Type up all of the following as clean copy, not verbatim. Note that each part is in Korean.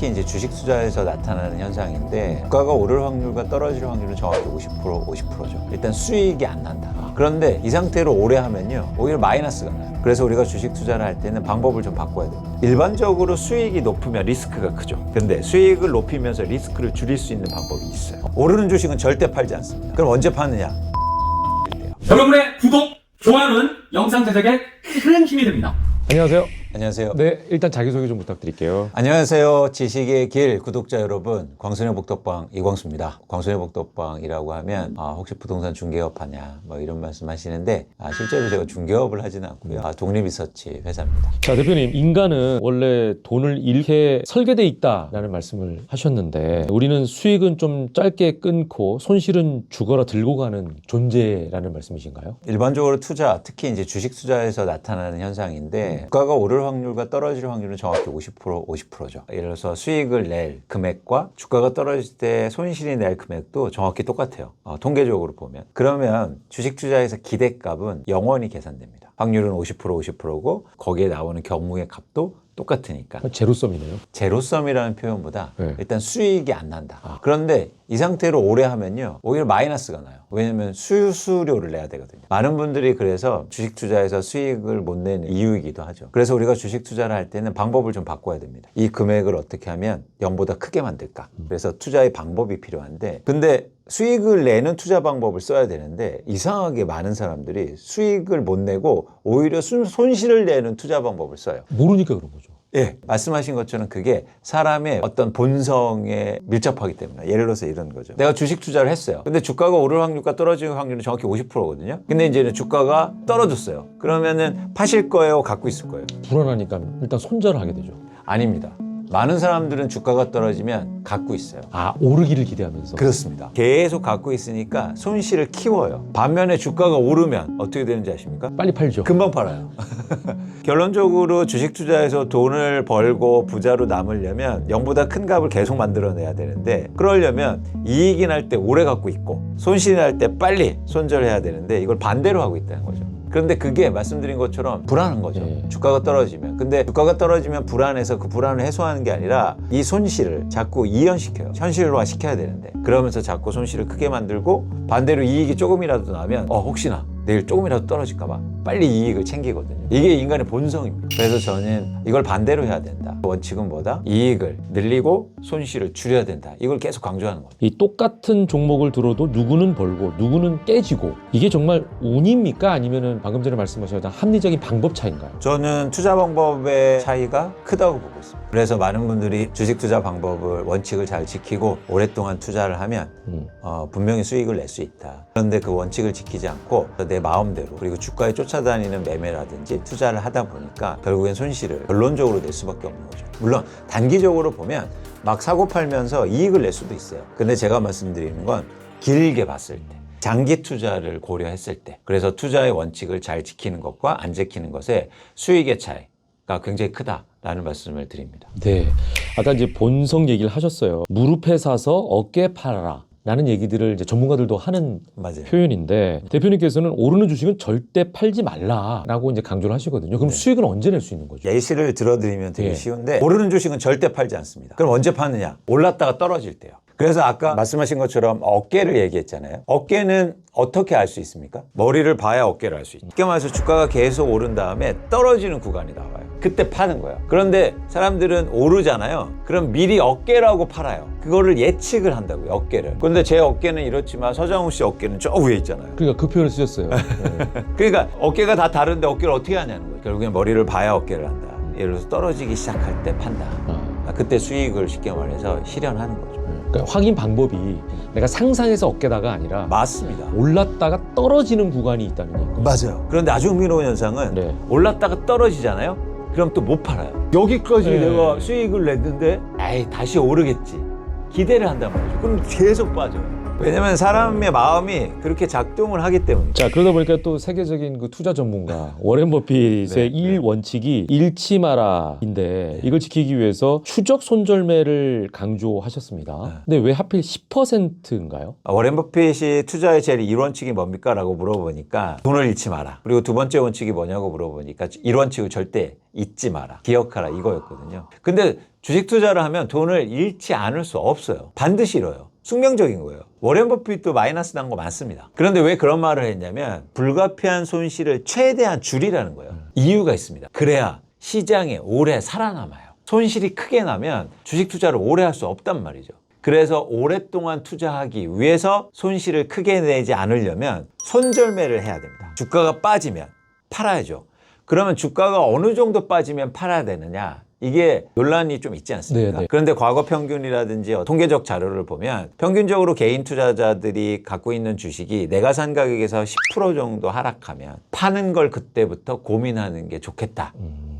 특히 이제 주식 투자에서 나타나는 현상인데 주가가 오를 확률과 떨어질 확률은 정확히 50%죠. 일단 수익이 안 난다. 그런데 이 상태로 오래 하면요 오히려 마이너스가 나요. 그래서 우리가 주식 투자를 할 때는 방법을 좀 바꿔야 됩니다. 일반적으로 수익이 높으면 리스크가 크죠. 근데 수익을 높이면서 리스크를 줄일 수 있는 방법이 있어요. 오르는 주식은 절대 팔지 않습니다. 그럼 언제 파느냐? 여러분의 구독, 좋아요는 영상 제작에 큰 힘이 됩니다. 안녕하세요. 안녕하세요. 네, 일단 자기소개 좀 부탁드릴게요. 안녕하세요. 지식의 길 구독자 여러분, 광순의 복덕방 이광수입니다. 광순의 복덕방이라고 하면 혹시 부동산 중개업 하냐 뭐 이런 말씀 하시는데 실제로 제가 중개업을 하지는 않고요. 독립리서치 회사입니다. 자, 대표님, 인간은 원래 돈을 잃게 설계돼 있다라는 말씀을 하셨는데 우리는 수익은 좀 짧게 끊고 손실은 죽어라 들고 가는 존재라는 말씀이신가요? 일반적으로 투자, 특히 이제 주식 투자에서 나타나는 현상인데 주가가 오를 확률과 떨어질 확률은 정확히 50%죠. 예를 들어서 수익을 낼 금액과 주가가 떨어질 때 손실이 낼 금액도 정확히 똑같아요. 통계적으로 보면. 그러면 주식 투자에서 기대값은 영원히 계산됩니다. 확률은 50%고 거기에 나오는 경우의 값도 똑같으니까. 제로섬이네요. 제로섬이라는 표현보다 네. 일단 수익이 안 난다. 그런데 이 상태로 오래 하면요 오히려 마이너스가 나요. 왜냐면 수수료를 내야 되거든요. 많은 분들이 그래서 주식 투자에서 수익을 못 내는 이유이기도 하죠. 그래서 우리가 주식 투자를 할 때는 방법을 좀 바꿔야 됩니다. 이 금액을 어떻게 하면 0보다 크게 만들까? 그래서 투자의 방법이 필요한데 근데 수익을 내는 투자 방법을 써야 되는데 이상하게 많은 사람들이 수익을 못 내고 오히려 손실을 내는 투자 방법을 써요. 모르니까 그런 거죠. 예, 말씀하신 것처럼 그게 사람의 어떤 본성에 밀접하기 때문에 예를 들어서 이런 거죠. 내가 주식 투자를 했어요. 근데 주가가 오를 확률과 떨어지는 확률은 정확히 50%거든요. 근데 이제 주가가 떨어졌어요. 그러면은 파실 거예요? 갖고 있을 거예요? 불안하니까 일단 손절을 하게 되죠. 아닙니다. 많은 사람들은 주가가 떨어지면 갖고 있어요. 오르기를 기대하면서. 그렇습니다. 계속 갖고 있으니까 손실을 키워요. 반면에 주가가 오르면 어떻게 되는지 아십니까? 빨리 팔죠. 금방 팔아요. 결론적으로 주식 투자에서 돈을 벌고 부자로 남으려면 0보다 큰 값을 계속 만들어내야 되는데 그러려면 이익이 날 때 오래 갖고 있고 손실이 날 때 빨리 손절해야 되는데 이걸 반대로 하고 있다는 거죠. 그런데 그게 말씀드린 것처럼 불안한 거죠. 주가가 떨어지면. 근데 주가가 떨어지면 불안해서 그 불안을 해소하는 게 아니라 이 손실을 자꾸 이연시켜요. 현실화 시켜야 되는데 그러면서 자꾸 손실을 크게 만들고 반대로 이익이 조금이라도 나면 혹시나 내일 조금이라도 떨어질까 봐 빨리 이익을 챙기거든요. 이게 인간의 본성입니다. 그래서 저는 이걸 반대로 해야 된다. 원칙은 뭐다? 이익을 늘리고 손실을 줄여야 된다. 이걸 계속 강조하는 겁니다. 이 똑같은 종목을 들어도 누구는 벌고 누구는 깨지고 이게 정말 운입니까? 아니면은 방금 전에 말씀하셨던 합리적인 방법 차이인가요? 저는 투자 방법의 차이가 크다고 보고 있습니다. 그래서 많은 분들이 주식 투자 방법을 원칙을 잘 지키고 오랫동안 투자를 하면 분명히 수익을 낼 수 있다. 그런데 그 원칙을 지키지 않고 내 마음대로 그리고 주가에 쫓아다니는 매매라든지 투자를 하다 보니까 결국엔 손실을 결론적으로 낼 수밖에 없는 거죠. 물론 단기적으로 보면 막 사고 팔면서 이익을 낼 수도 있어요. 근데 제가 말씀드리는 건 길게 봤을 때 장기 투자를 고려했을 때 그래서 투자의 원칙을 잘 지키는 것과 안 지키는 것의 수익의 차이가 굉장히 크다라는 말씀을 드립니다. 네. 아까 이제 본성 얘기를 하셨어요. 무릎에 사서 어깨에 팔아라. 라는 얘기들을 이제 전문가들도 하는 맞아요. 표현인데 대표님께서는 오르는 주식은 절대 팔지 말라라고 이제 강조를 하시거든요. 그럼 수익은 언제 낼 수 있는 거죠? 예시를 들어드리면 되게 쉬운데 오르는 주식은 절대 팔지 않습니다. 그럼 언제 파느냐? 올랐다가 떨어질 때요. 그래서 아까 말씀하신 것처럼 어깨를 얘기했잖아요. 어깨는 어떻게 알 수 있습니까? 머리를 봐야 어깨를 알 수 있죠. 쉽게 말해서 주가가 계속 오른 다음에 떨어지는 구간이 나와요. 그때 파는 거예요. 그런데 사람들은 오르잖아요. 그럼 미리 어깨라고 팔아요. 그거를 예측을 한다고요. 어깨를. 그런데 제 어깨는 이렇지만 서장훈 씨 어깨는 저 위에 있잖아요. 그러니까 그 표현을 쓰셨어요. 네. 그러니까 어깨가 다 다른데 어깨를 어떻게 하냐는 거예요. 결국엔 머리를 봐야 어깨를 한다. 예를 들어서 떨어지기 시작할 때 판다. 그때 수익을 쉽게 말해서 실현하는 거죠. 그러니까 확인 방법이 내가 상상해서 어깨다가 아니라 맞습니다. 올랐다가 떨어지는 구간이 있다는 얘기죠. 맞아요. 그런데 아주 흥미로운 현상은 올랐다가 떨어지잖아요. 그럼 또 못 팔아요. 여기까지 내가 수익을 냈는데 다시 오르겠지. 기대를 한단 말이죠. 그럼 계속 빠져요. 왜냐면 사람의 마음이 그렇게 작동을 하기 때문이죠. 자, 그러다 보니까 또 세계적인 그 투자 전문가 워렌 버핏의 네, 일 원칙이 잃지 마라인데 이걸 지키기 위해서 추적 손절매를 강조하셨습니다. 근데 왜 하필 10%인가요? 워렌 버핏이 투자의 제일 1원칙이 뭡니까? 라고 물어보니까 돈을 잃지 마라. 그리고 두 번째 원칙이 뭐냐고 물어보니까 1원칙을 절대 잊지 마라. 기억하라 이거였거든요. 근데 주식 투자를 하면 돈을 잃지 않을 수 없어요. 반드시 잃어요. 숙명적인 거예요. 워렌 버핏도 마이너스 난 거 많습니다. 그런데 왜 그런 말을 했냐면 불가피한 손실을 최대한 줄이라는 거예요. 이유가 있습니다. 그래야 시장에 오래 살아남아요. 손실이 크게 나면 주식 투자를 오래 할 수 없단 말이죠. 그래서 오랫동안 투자하기 위해서 손실을 크게 내지 않으려면 손절매를 해야 됩니다. 주가가 빠지면 팔아야죠. 그러면 주가가 어느 정도 빠지면 팔아야 되느냐? 이게 논란이 좀 있지 않습니까? 네네. 그런데 과거 평균이라든지 통계적 자료를 보면 평균적으로 개인 투자자들이 갖고 있는 주식이 내가 산 가격에서 10% 정도 하락하면 파는 걸 그때부터 고민하는 게 좋겠다.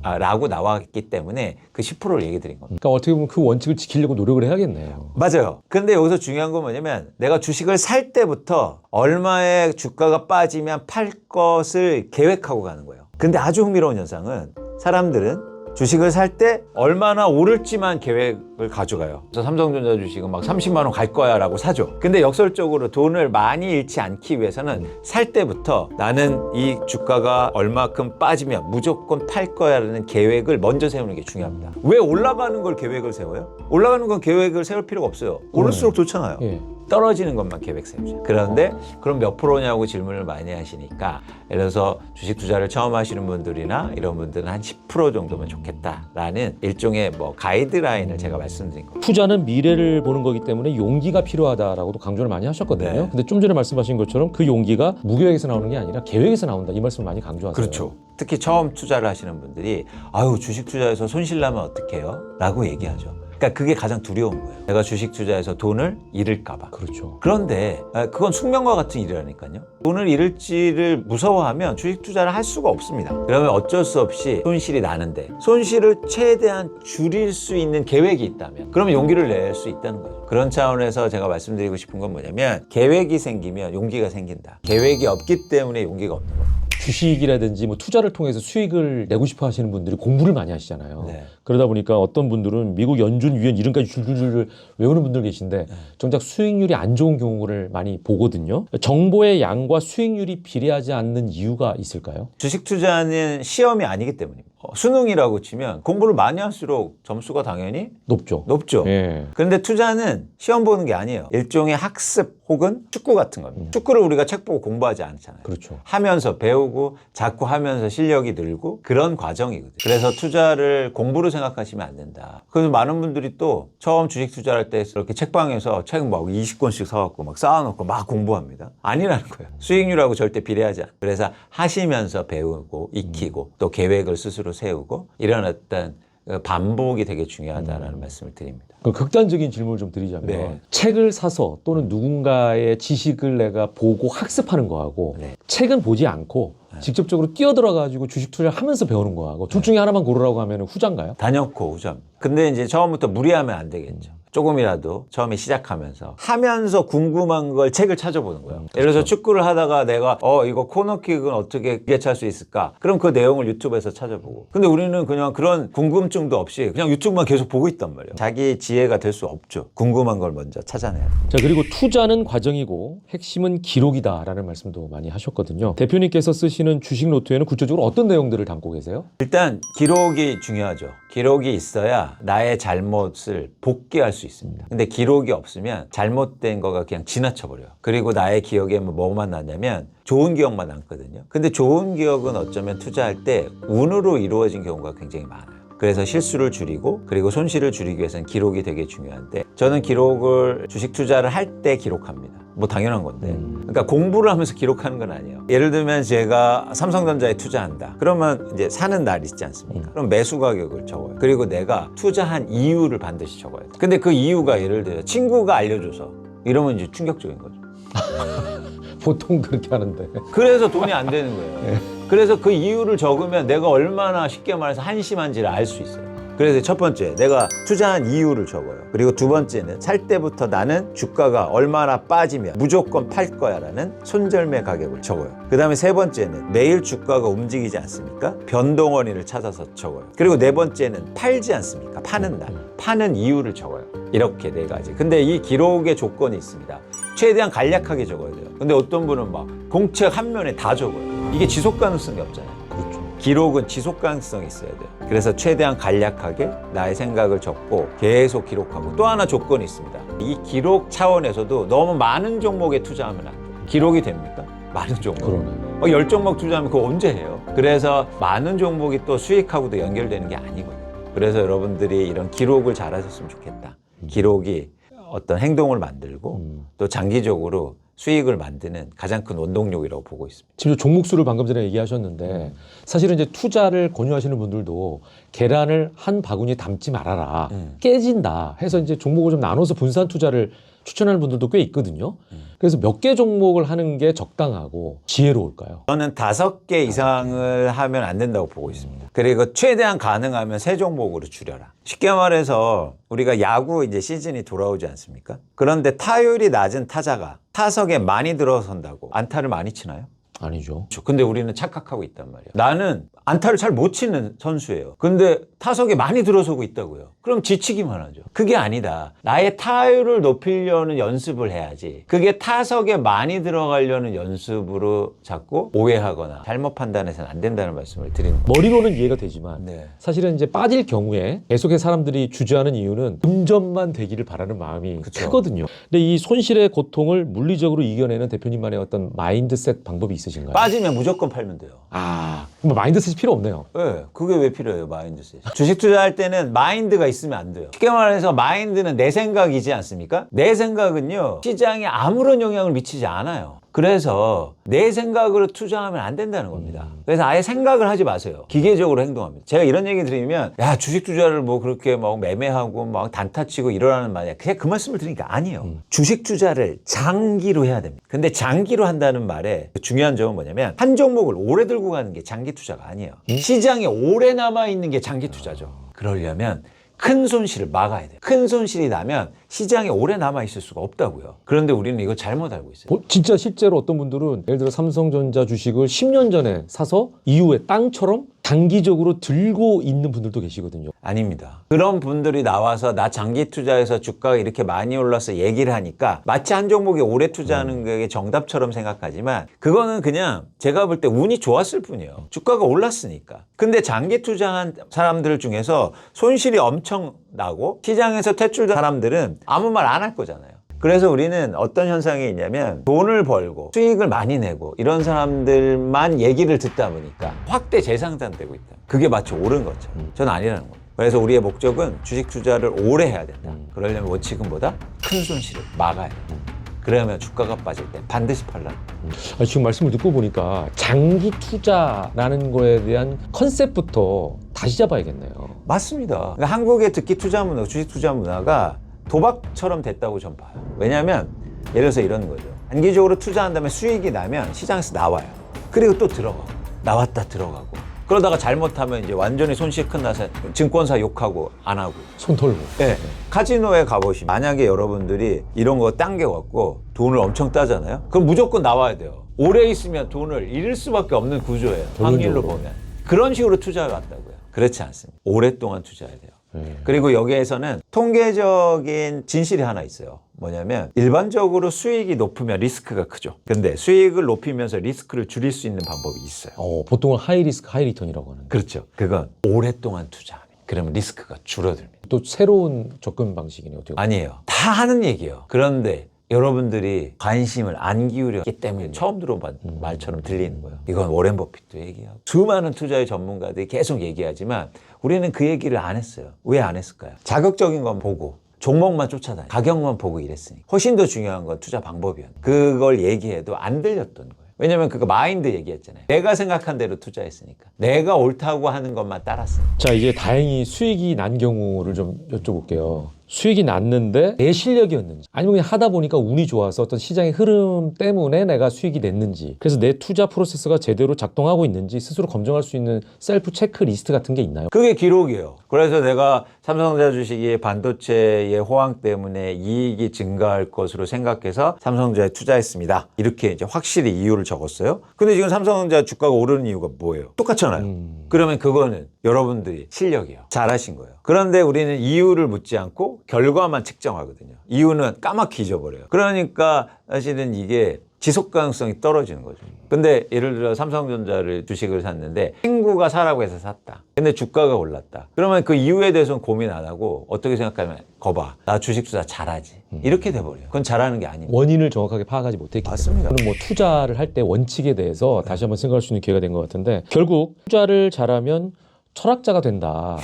라고 나왔기 때문에 그 10%를 얘기 드린 겁니다. 그러니까 어떻게 보면 그 원칙을 지키려고 노력을 해야겠네요. 맞아요. 근데 여기서 중요한 건 뭐냐면 내가 주식을 살 때부터 얼마의 주가가 빠지면 팔 것을 계획하고 가는 거예요. 근데 아주 흥미로운 현상은 사람들은 주식을 살 때 얼마나 오를지만 계획을 가져가요. 그래서 삼성전자 주식은 막 30만 원 갈 거야 라고 사죠. 근데 역설적으로 돈을 많이 잃지 않기 위해서는 살 때부터 나는 이 주가가 얼마큼 빠지면 무조건 팔 거야 라는 계획을 먼저 세우는 게 중요합니다. 왜 올라가는 걸 계획을 세워요? 올라가는 건 계획을 세울 필요가 없어요. 오를수록 좋잖아요. 예. 떨어지는 것만 계획 세우죠. 그런데 그럼 몇 프로냐고 질문을 많이 하시니까 예를 들어서 주식 투자를 처음 하시는 분들이나 이런 분들은 한 10% 정도면 좋겠다라는 일종의 뭐 가이드라인을 제가 말씀드린 겁니다. 투자는 미래를 보는 거기 때문에 용기가 필요하다라고도 강조를 많이 하셨거든요. 네. 근데 좀 전에 말씀하신 것처럼 그 용기가 무계획에서 나오는 게 아니라 계획에서 나온다. 이 말씀을 많이 강조하세요. 그렇죠. 특히 처음 투자를 하시는 분들이 아유 주식 투자에서 손실 나면 어떡해요? 라고 얘기하죠. 그러니까 그게 가장 두려운 거예요. 내가 주식 투자에서 돈을 잃을까 봐. 그렇죠. 그런데 그건 숙명과 같은 일이라니까요. 돈을 잃을지를 무서워하면 주식 투자를 할 수가 없습니다. 그러면 어쩔 수 없이 손실이 나는데 손실을 최대한 줄일 수 있는 계획이 있다면 그러면 용기를 낼 수 있다는 거죠. 그런 차원에서 제가 말씀드리고 싶은 건 뭐냐면 계획이 생기면 용기가 생긴다. 계획이 없기 때문에 용기가 없는 겁니다. 주식이라든지 뭐 투자를 통해서 수익을 내고 싶어 하시는 분들이 공부를 많이 하시잖아요. 네. 그러다 보니까 어떤 분들은 미국 연준 위원 이름까지 줄줄줄 외우는 분들 계신데 정작 수익률이 안 좋은 경우를 많이 보거든요. 정보의 양과 수익률이 비례하지 않는 이유가 있을까요? 주식 투자는 시험이 아니기 때문입니다. 수능이라고 치면 공부를 많이 할수록 점수가 당연히 높죠. 높죠. 예. 그런데 투자는 시험 보는 게 아니에요. 일종의 학습 혹은 축구 같은 겁니다. 축구를 우리가 책 보고 공부하지 않잖아요. 그렇죠. 하면서 배우고 자꾸 하면서 실력이 늘고 그런 과정이거든요. 그래서 투자를 공부로 생각하시면 안 된다. 그래서 많은 분들이 또 처음 주식 투자를 할 때 이렇게 책방에서 책 막 20권씩 사갖고 막 쌓아놓고 막 공부합니다. 아니라는 거예요. 수익률하고 절대 비례하지 않아요. 그래서 하시면서 배우고 익히고 또 계획을 스스로 세우고 이런 어떤 반복이 되게 중요하다는 말씀을 드립니다. 그럼 극단적인 질문을 좀 드리자면 네. 책을 사서 또는 누군가의 지식을 내가 보고 학습하는 거하고 네. 책은 보지 않고 직접적으로 뛰어들어가지고 주식 투자를 하면서 배우는 거하고 둘 중에 하나만 고르라고 하면 후자인가요? 단연코 후자입니다. 근데 이제 처음부터 무리하면 안 되겠죠. 조금이라도 처음에 시작하면서 하면서 궁금한 걸 책을 찾아보는 거예요. 예를 들어서 축구를 하다가 내가 이거 코너킥은 어떻게 예찰할 수 있을까? 그럼 그 내용을 유튜브에서 찾아보고. 근데 우리는 그냥 그런 궁금증도 없이 그냥 유튜브만 계속 보고 있단 말이에요. 자기 지혜가 될 수 없죠. 궁금한 걸 먼저 찾아내야 돼요. 자, 그리고 투자는 과정이고 핵심은 기록이다라는 말씀도 많이 하셨거든요. 대표님께서 쓰시는 주식 노트에는 구체적으로 어떤 내용들을 담고 계세요? 일단 기록이 중요하죠. 기록이 있어야 나의 잘못을 복귀할 수 있습니다. 근데 기록이 없으면 잘못된 거가 그냥 지나쳐버려요. 그리고 나의 기억에 뭐만 나냐면 좋은 기억만 남거든요. 근데 좋은 기억은 어쩌면 투자할 때 운으로 이루어진 경우가 굉장히 많아요. 그래서 실수를 줄이고 그리고 손실을 줄이기 위해서는 기록이 되게 중요한데 저는 기록을 주식 투자를 할 때 기록합니다. 뭐 당연한 건데. 그러니까 공부를 하면서 기록하는 건 아니에요. 예를 들면 제가 삼성전자에 투자한다. 그러면 이제 사는 날 있지 않습니까? 그럼 매수 가격을 적어요. 그리고 내가 투자한 이유를 반드시 적어야 돼요. 근데 그 이유가 예를 들어 친구가 알려줘서 이러면 이제 충격적인 거죠. 보통 그렇게 하는데. 그래서 돈이 안 되는 거예요. 그래서 그 이유를 적으면 내가 얼마나 쉽게 말해서 한심한지를 알 수 있어요. 그래서 첫 번째, 내가 투자한 이유를 적어요. 그리고 두 번째는 살 때부터 나는 주가가 얼마나 빠지면 무조건 팔 거야라는 손절매 가격을 적어요. 그 다음에 세 번째는 매일 주가가 움직이지 않습니까? 변동 원인을 찾아서 적어요. 그리고 네 번째는 팔지 않습니까? 파는 날, 파는 이유를 적어요. 이렇게 네 가지. 근데 이 기록의 조건이 있습니다. 최대한 간략하게 적어야 돼요. 근데 어떤 분은 막 공책 한 면에 다 적어요. 이게 지속 가능성이 없잖아요. 그렇죠. 기록은 지속 가능성이 있어야 돼요. 그래서 최대한 간략하게 나의 생각을 적고 계속 기록하고, 또 하나 조건이 있습니다. 이 기록 차원에서도 너무 많은 종목에 투자하면 안 돼요. 기록이 됩니까? 많은 종목. 그러네. 10종목 투자하면 그거 언제 해요? 그래서 많은 종목이 또 수익하고도 연결되는 게 아니거든요. 그래서 여러분들이 이런 기록을 잘 하셨으면 좋겠다. 기록이 어떤 행동을 만들고 또 장기적으로 수익을 만드는 가장 큰 원동력이라고 보고 있습니다. 지금 종목수를 방금 전에 얘기하셨는데 사실은 이제 투자를 권유하시는 분들도 계란을 한 바구니에 담지 말아라. 깨진다 해서 이제 종목을 좀 나눠서 분산 투자를 추천하는 분들도 꽤 있거든요. 그래서 몇 개 종목을 하는 게 적당하고 지혜로울까요? 저는 5개 이상을 하면 안 된다고 보고 있습니다. 그리고 최대한 가능하면 3종목으로 줄여라. 쉽게 말해서 우리가 야구 이제 시즌이 돌아오지 않습니까? 그런데 타율이 낮은 타자가 타석에 많이 들어선다고 안타를 많이 치나요? 아니죠. 근데 우리는 착각하고 있단 말이에요. 나는 안타를 잘 못 치는 선수예요. 근데 타석에 많이 들어서고 있다고요. 그럼 지치기만 하죠. 그게 아니다. 나의 타율을 높이려는 연습을 해야지. 그게 타석에 많이 들어가려는 연습으로 자꾸 오해하거나 잘못 판단해서는 안 된다는 말씀을 드리는 거예요. 머리로는 이해가 되지만 네. 사실은 이제 빠질 경우에 계속해서 사람들이 주저하는 이유는 금전만 되기를 바라는 마음이 그쵸. 크거든요. 근데 이 손실의 고통을 물리적으로 이겨내는 대표님만의 어떤 마인드셋 방법이 있으신가요? 빠지면 무조건 팔면 돼요. 그럼 마인드셋이 필요 없네요. 네, 그게 왜 필요해요, 마인드셋? 주식 투자할 때는 마인드가 있으면 안 돼요. 쉽게 말해서 마인드는 내 생각이지 않습니까? 내 생각은요, 시장에 아무런 영향을 미치지 않아요. 그래서 내 생각으로 투자하면 안 된다는 겁니다. 그래서 아예 생각을 하지 마세요. 기계적으로 행동합니다. 제가 이런 얘기 드리면, 야, 주식 투자를 뭐 그렇게 막 매매하고 막 단타치고 이러라는 말이야. 그냥 그 말씀을 드리니까 아니에요. 주식 투자를 장기로 해야 됩니다. 근데 장기로 한다는 말에 중요한 점은 뭐냐면, 한 종목을 오래 들고 가는 게 장기 투자가 아니에요. 시장에 오래 남아있는 게 장기 투자죠. 그러려면 큰 손실을 막아야 돼요. 큰 손실이 나면 시장에 오래 남아있을 수가 없다고요. 그런데 우리는 이거 잘못 알고 있어요. 진짜 실제로 어떤 분들은 예를 들어 삼성전자 주식을 10년 전에 사서 이후에 땅처럼 장기적으로 들고 있는 분들도 계시거든요. 아닙니다. 그런 분들이 나와서 나 장기 투자해서 주가가 이렇게 많이 올라서 얘기를 하니까 마치 한 종목에 오래 투자하는 게 정답처럼 생각하지만, 그거는 그냥 제가 볼 때 운이 좋았을 뿐이에요. 주가가 올랐으니까. 근데 장기 투자한 사람들 중에서 손실이 엄청 나고 시장에서 퇴출된 사람들은 아무 말 안 할 거잖아요. 그래서 우리는 어떤 현상이 있냐면, 돈을 벌고 수익을 많이 내고 이런 사람들만 얘기를 듣다 보니까 확대 재생산되고 있다. 그게 마치 옳은 거죠. 저는 아니라는 겁니다. 그래서 우리의 목적은 주식 투자를 오래 해야 된다. 그러려면 원칙은보다 큰 손실을 막아야 된다. 그러면 주가가 빠질 때 반드시 팔라. 지금 말씀을 듣고 보니까 장기 투자라는 거에 대한 컨셉부터 다시 잡아야겠네요. 맞습니다. 그러니까 한국의 특히 투자 문화, 주식 투자 문화가 도박처럼 됐다고 전 봐요. 왜냐하면 예를 들어서 이런 거죠. 단기적으로 투자한 다음에 수익이 나면 시장에서 나와요. 그리고 또 들어가고 나왔다 들어가고, 그러다가 잘못하면 이제 완전히 손실 큰 나서 증권사 욕하고 안 하고. 손 털고. 네. 카지노에 가보시면 만약에 여러분들이 이런 거 당겨갖고 돈을 엄청 따잖아요. 그럼 무조건 나와야 돼요. 오래 있으면 돈을 잃을 수밖에 없는 구조예요. 확률로 보면. 그런 식으로 투자해 왔다고요. 그렇지 않습니다. 오랫동안 투자해야 돼요. 그리고 여기에서는 통계적인 진실이 하나 있어요. 뭐냐면 일반적으로 수익이 높으면 리스크가 크죠. 근데 수익을 높이면서 리스크를 줄일 수 있는 방법이 있어요. 보통은 하이 리스크 하이 리턴이라고 하는. 그렇죠. 그건 오랫동안 투자하면. 그러면 리스크가 줄어듭니다. 또 새로운 접근 방식이네요. 어떻게 보면. 아니에요. 다 하는 얘기예요. 그런데 여러분들이 관심을 안 기울였기 때문에 처음 들어본 말처럼 들리는 거예요. 이건 워렌 버핏도 얘기하고 수많은 투자의 전문가들이 계속 얘기하지만 우리는 그 얘기를 안 했어요. 왜 안 했을까요? 자극적인 건 보고 종목만 쫓아다니고 가격만 보고 이랬으니. 훨씬 더 중요한 건 투자 방법이었는데 그걸 얘기해도 안 들렸던 거예요. 왜냐면 그거 마인드 얘기했잖아요. 내가 생각한 대로 투자했으니까. 내가 옳다고 하는 것만 따랐으니까. 자, 이제 다행히 수익이 난 경우를 좀 여쭤볼게요. 수익이 났는데 내 실력이었는지 아니면 그냥 하다 보니까 운이 좋아서 어떤 시장의 흐름 때문에 내가 수익이 냈는지 그래서 내 투자 프로세스가 제대로 작동하고 있는지 스스로 검증할 수 있는 셀프 체크리스트 같은 게 있나요? 그게 기록이에요. 그래서 내가 삼성전자 주식이 반도체의 호황 때문에 이익이 증가할 것으로 생각해서 삼성전자에 투자했습니다. 이렇게 이제 확실히 이유를 적었어요. 근데 지금 삼성전자 주가가 오르는 이유가 뭐예요? 똑같잖아요. 그러면 그거는 여러분들이 실력이에요. 잘하신 거예요. 그런데 우리는 이유를 묻지 않고 결과만 측정하거든요. 이유는 까맣게 잊어버려요. 그러니까 사실은 이게 지속 가능성이 떨어지는 거죠. 근데 예를 들어 삼성전자를 주식을 샀는데 친구가 사라고 해서 샀다. 근데 주가가 올랐다. 그러면 그 이유에 대해서는 고민 안 하고 어떻게 생각하면 거봐. 나 주식 투자 잘하지. 이렇게 돼버려요. 그건 잘하는 게 아닙니다. 원인을 정확하게 파악하지 못했기 맞습니다. 때문에 뭐 투자를 할 때 원칙에 대해서 다시 한번 생각할 수 있는 기회가 된 것 같은데 결국 투자를 잘하면 철학자가 된다.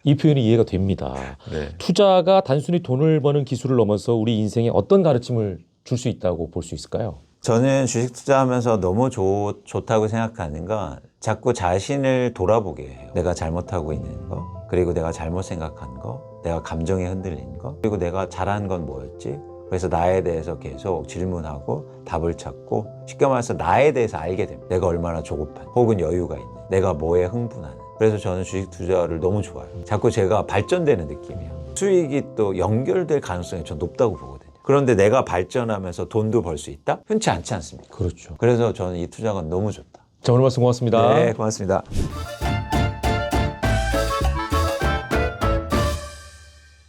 이 표현이 이해가 됩니다. 네. 투자가 단순히 돈을 버는 기술을 넘어서 우리 인생에 어떤 가르침을 줄 수 있다고 볼 수 있을까요? 저는 주식 투자하면서 너무 좋다고 생각하는 건 자꾸 자신을 돌아보게 해요. 내가 잘못하고 있는 거, 그리고 내가 잘못 생각한 거, 내가 감정에 흔들린 거, 그리고 내가 잘한 건 뭐였지? 그래서 나에 대해서 계속 질문하고 답을 찾고 쉽게 말해서 나에 대해서 알게 됩니다. 내가 얼마나 조급한 혹은 여유가 있는, 내가 뭐에 흥분하는. 그래서 저는 주식 투자를 너무 좋아해요. 자꾸 제가 발전되는 느낌이에요. 수익이 또 연결될 가능성이 전 높다고 보거든요. 그런데 내가 발전하면서 돈도 벌 수 있다? 흔치 않지 않습니까? 그렇죠. 그래서 저는 이 투자가 너무 좋다. 자, 오늘 말씀 고맙습니다. 네, 고맙습니다.